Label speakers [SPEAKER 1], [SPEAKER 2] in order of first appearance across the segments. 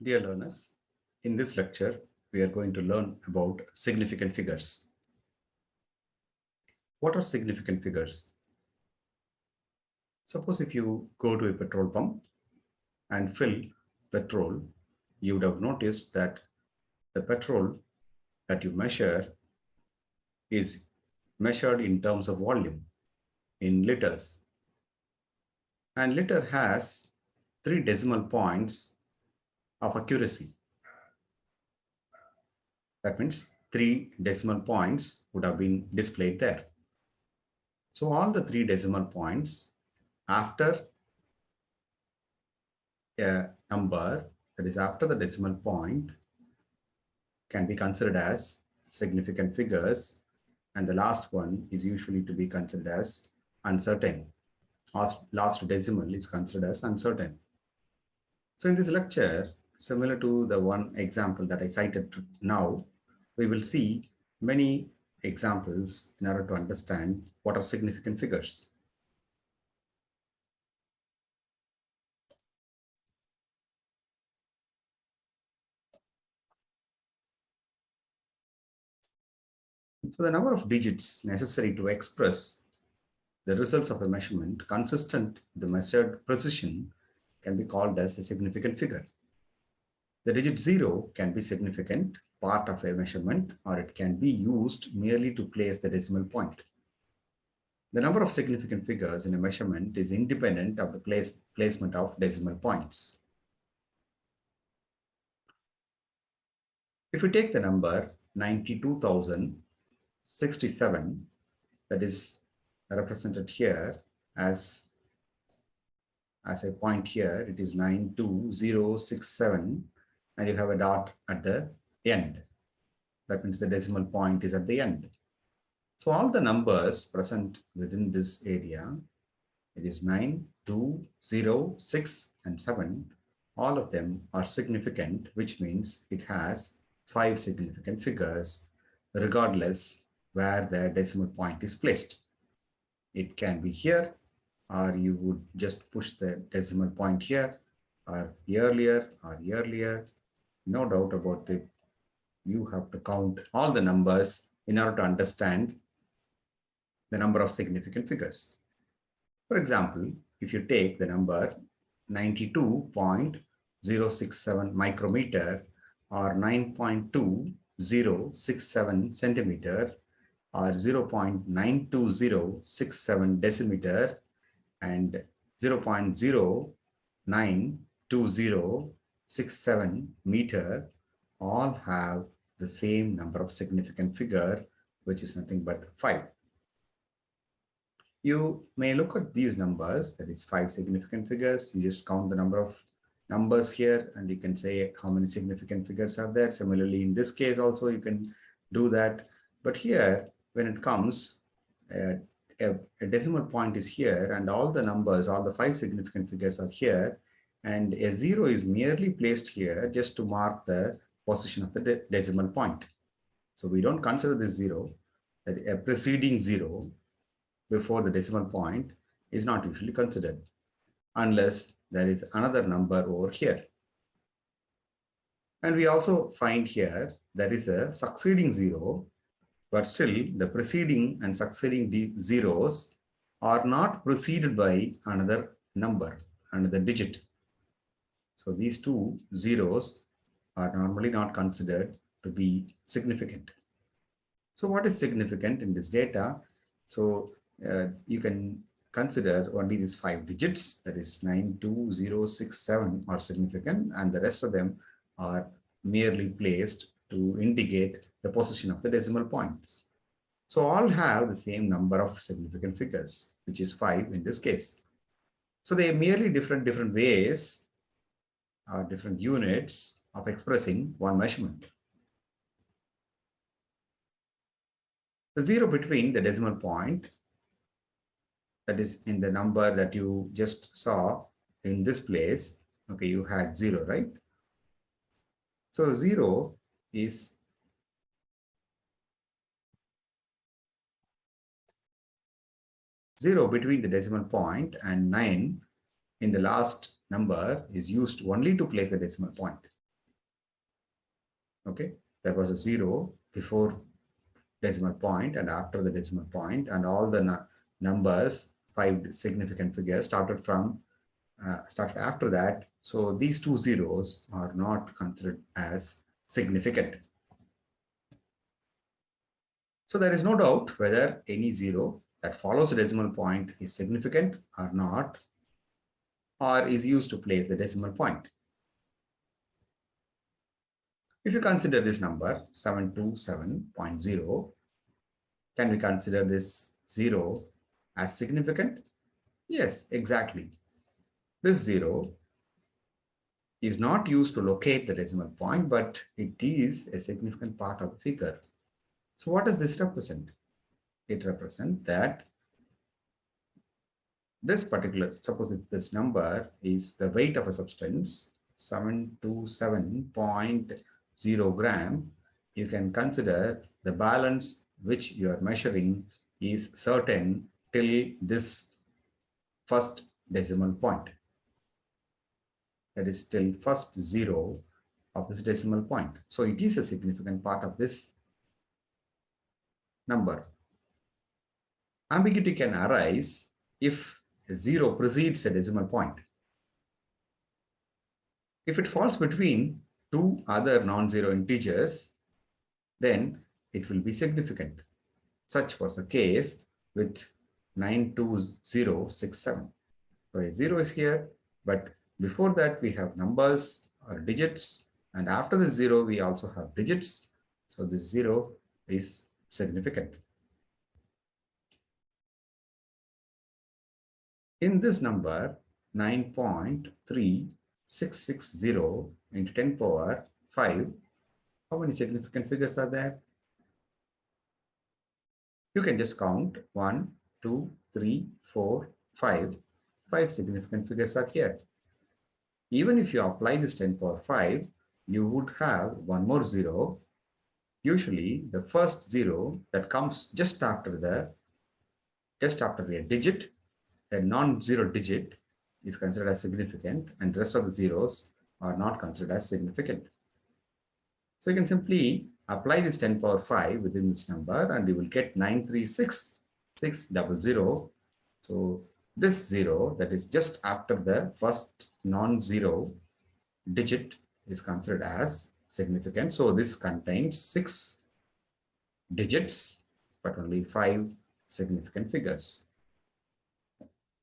[SPEAKER 1] Dear learners, in this lecture, we are going to learn about significant figures. What are significant figures? Suppose if you go to a petrol pump and fill petrol, you would have noticed that the petrol that you measure is measured in terms of volume, in liters. And liter has 3 decimal points of accuracy. That means 3 decimal points would have been displayed there. So all the 3 decimal points after a number, that is after the decimal point, can be considered as significant figures, and the last one is usually to be considered as uncertain. Last decimal is considered as uncertain. So in this lecture, similar to the one example that I cited now, we will see many examples in order to understand what are significant figures. So the number of digits necessary to express the results of a measurement consistent with the measured precision can be called as a significant figure. The digit 0 can be significant part of a measurement, or it can be used merely to place the decimal point. The number of significant figures in a measurement is independent of the placement of decimal points. If we take the number 92,067, that is represented here as a point here, it is 92067, and you have a dot at the end. That means the decimal point is at the end. So all the numbers present within this area, it is 9, 2, 0, 6, and 7. All of them are significant, which means it has 5 significant figures, regardless where the decimal point is placed. It can be here, or you would just push the decimal point here, or earlier, No doubt about it. You have to count all the numbers in order to understand the number of significant figures. For example, if you take the number 92.067 micrometer, or 9.2067 centimeter, or 0.92067 decimeter, and 0.092067 meter, all have the same number of significant figure, which is nothing but 5. You may look at these numbers, that is 5 significant figures. You just count the number of numbers here, and you can say how many significant figures are there. Similarly, in this case also, you can do that. But here, when it comes, a decimal point is here, and all the numbers, all the 5 significant figures are here, and a 0 is merely placed here just to mark the position of the decimal point. So we don't consider this 0, that a preceding 0 before the decimal point is not usually considered, unless there is another number over here. And we also find here there is a succeeding 0, but still the preceding and succeeding zeros are not preceded by another number, another digit. So these 2 zeros are normally not considered to be significant. So what is significant in this data? So you can consider only these 5 digits, that is 92067 are significant, and the rest of them are merely placed to indicate the position of the decimal points. So all have the same number of significant figures, which is 5 in this case. So they are merely different ways, or different units of expressing one measurement. The 0 between the decimal point, that is in the number that you just saw in this place, okay, you had 0, right? So 0 is between the decimal point and 9 in the last number is used only to place the decimal point. Okay, there was a 0 before decimal point and after the decimal point, and all the numbers, 5 significant figures, started after that. So these two zeros are not considered as significant. So there is no doubt whether any zero that follows a decimal point is significant or not, or is used to place the decimal point. If you consider this number 727.0, can we consider this 0 as significant? Yes, exactly. This 0 is not used to locate the decimal point, but it is a significant part of the figure. So what does this represent? It represents that this particular, suppose if this number is the weight of a substance, 727.0 gram, you can consider the balance which you are measuring is certain till this first decimal point. That is till first zero of this decimal point. So it is a significant part of this number. Ambiguity can arise if a 0 precedes a decimal point. If it falls between two other non-zero integers, then it will be significant. Such was the case with 92067. So a 0 is here, but before that we have numbers or digits, and after the 0 we also have digits. So this 0 is significant. In this number, 9.3660 into 10 power 5, how many significant figures are there? You can just count 1, 2, 3, 4, 5. 5 significant figures are here. Even if you apply this 10 power 5, you would have one more 0. Usually, the first 0 that comes just after a digit, a non-zero digit, is considered as significant, and the rest of the zeros are not considered as significant. So you can simply apply this 10 power 5 within this number, and you will get 936,600. So this 0 that is just after the first non-zero digit is considered as significant. So this contains 6 digits, but only 5 significant figures.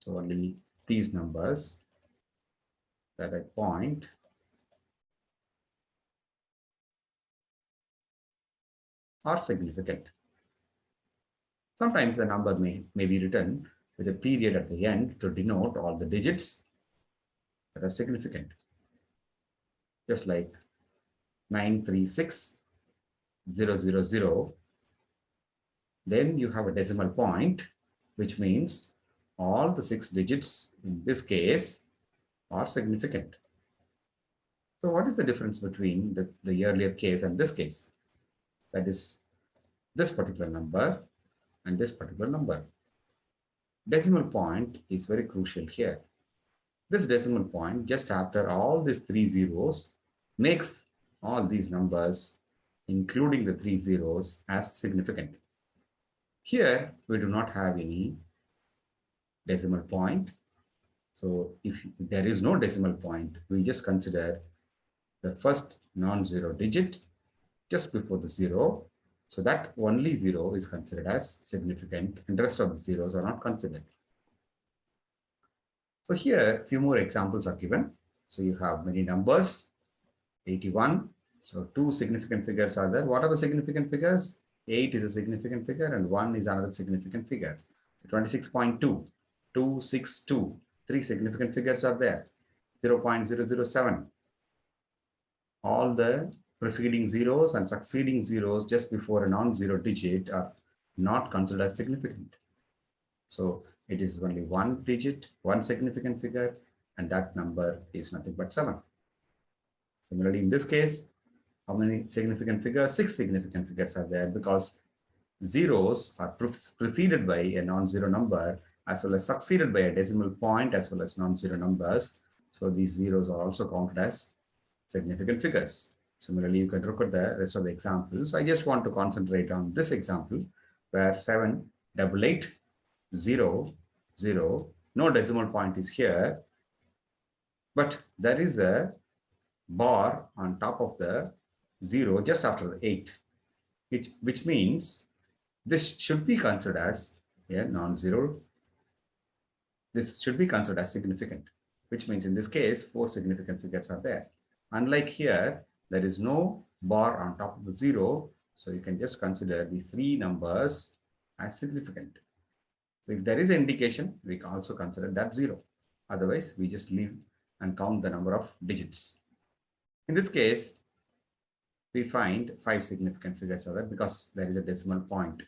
[SPEAKER 1] So only these numbers that I point are significant. Sometimes the number may be written with a period at the end to denote all the digits that are significant. Just like 936,000. Then you have a decimal point, which means all the 6 digits in this case are significant. So what is the difference between the earlier case and this case? That is this particular number and this particular number. Decimal point is very crucial here. This decimal point just after all these 3 zeros makes all these numbers, including the 3 zeros, as significant. Here we do not have any decimal point. So if there is no decimal point, we just consider the first non-zero digit just before the 0. So that only 0 is considered as significant, and the rest of the zeros are not considered. So here, a few more examples are given. So you have many numbers, 81. So 2 significant figures are there. What are the significant figures? 8 is a significant figure, and 1 is another significant figure. 26.2, 262, 3 significant figures are there. 0.007. All the preceding zeros and succeeding zeros just before a non-zero digit are not considered as significant. So it is only one digit, one significant figure, and that number is nothing but 7. Similarly, in this case, how many significant figures? 6 significant figures are there, because zeros are preceded by a non-zero number, as well as succeeded by a decimal point, as well as non-zero numbers. So these zeros are also counted as significant figures. Similarly, you can look at the rest of the examples. I just want to concentrate on this example where 78800, no decimal point is here, but there is a bar on top of the 0 just after the 8, which means this should be considered as a non-zero. This should be considered as significant, which means in this case, 4 significant figures are there. Unlike here, there is no bar on top of the 0, so you can just consider these 3 numbers as significant. If there is an indication, we can also consider that 0. Otherwise, we just leave and count the number of digits. In this case, we find 5 significant figures are there because there is a decimal point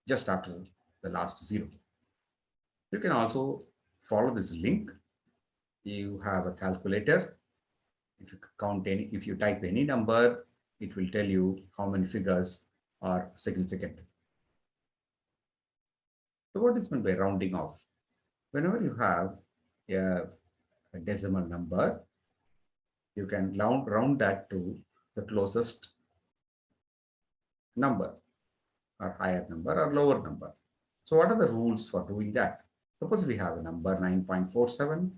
[SPEAKER 1] just after the last 0. You can also follow this link. You have a calculator. If you type any number, it will tell you how many figures are significant. So what is meant by rounding off? Whenever you have a decimal number, you can round that to the closest number, or higher number or lower number. So what are the rules for doing that? Suppose we have a number 9.47,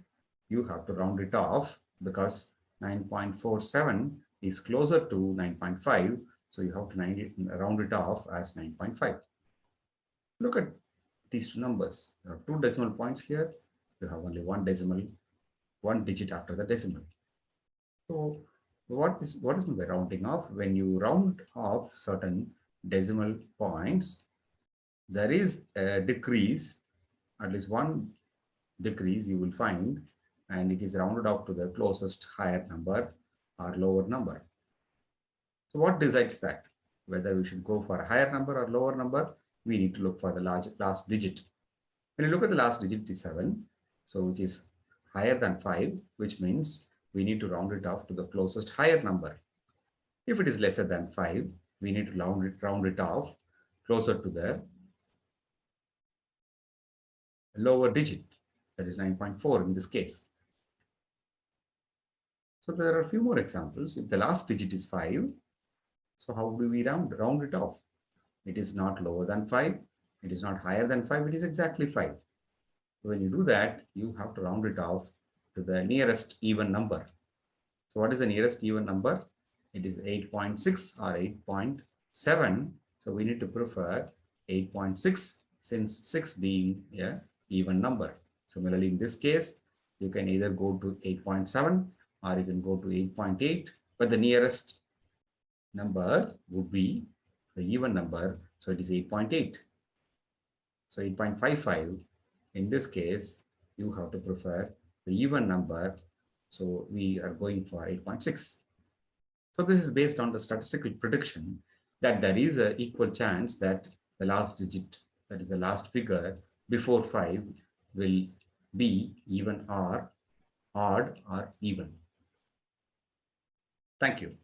[SPEAKER 1] you have to round it off because 9.47 is closer to 9.5, so you have to round it off as 9.5. Look at these 2 numbers. You have 2 decimal points here. You have only 1 digit after the decimal. So what is meant by rounding off? When you round off certain decimal points, there is a decrease, at least 1 decrease you will find, and it is rounded off to the closest higher number or lower number. So what decides that? Whether we should go for a higher number or lower number, we need to look for the last digit. When you look at the last digit, it is 7, so which is higher than 5, which means we need to round it off to the closest higher number. If it is lesser than 5, we need to round it off closer to the lower digit, that is 9.4 in this case. So there are a few more examples. If the last digit is 5, so how do we round it off? It is not lower than 5, it is not higher than 5, it is exactly 5. So when you do that, you have to round it off to the nearest even number. So what is the nearest even number? It is 8.6 or 8.7. So we need to prefer 8.6 since 6 being an even number. Similarly, in this case, you can either go to 8.7 or you can go to 8.8, but the nearest number would be the even number. So it is 8.8. So 8.55. In this case, you have to prefer the even number. So we are going for 8.6. So this is based on the statistical prediction that there is an equal chance that the last digit, that is the last figure before 5, will be even or odd or even. Thank you.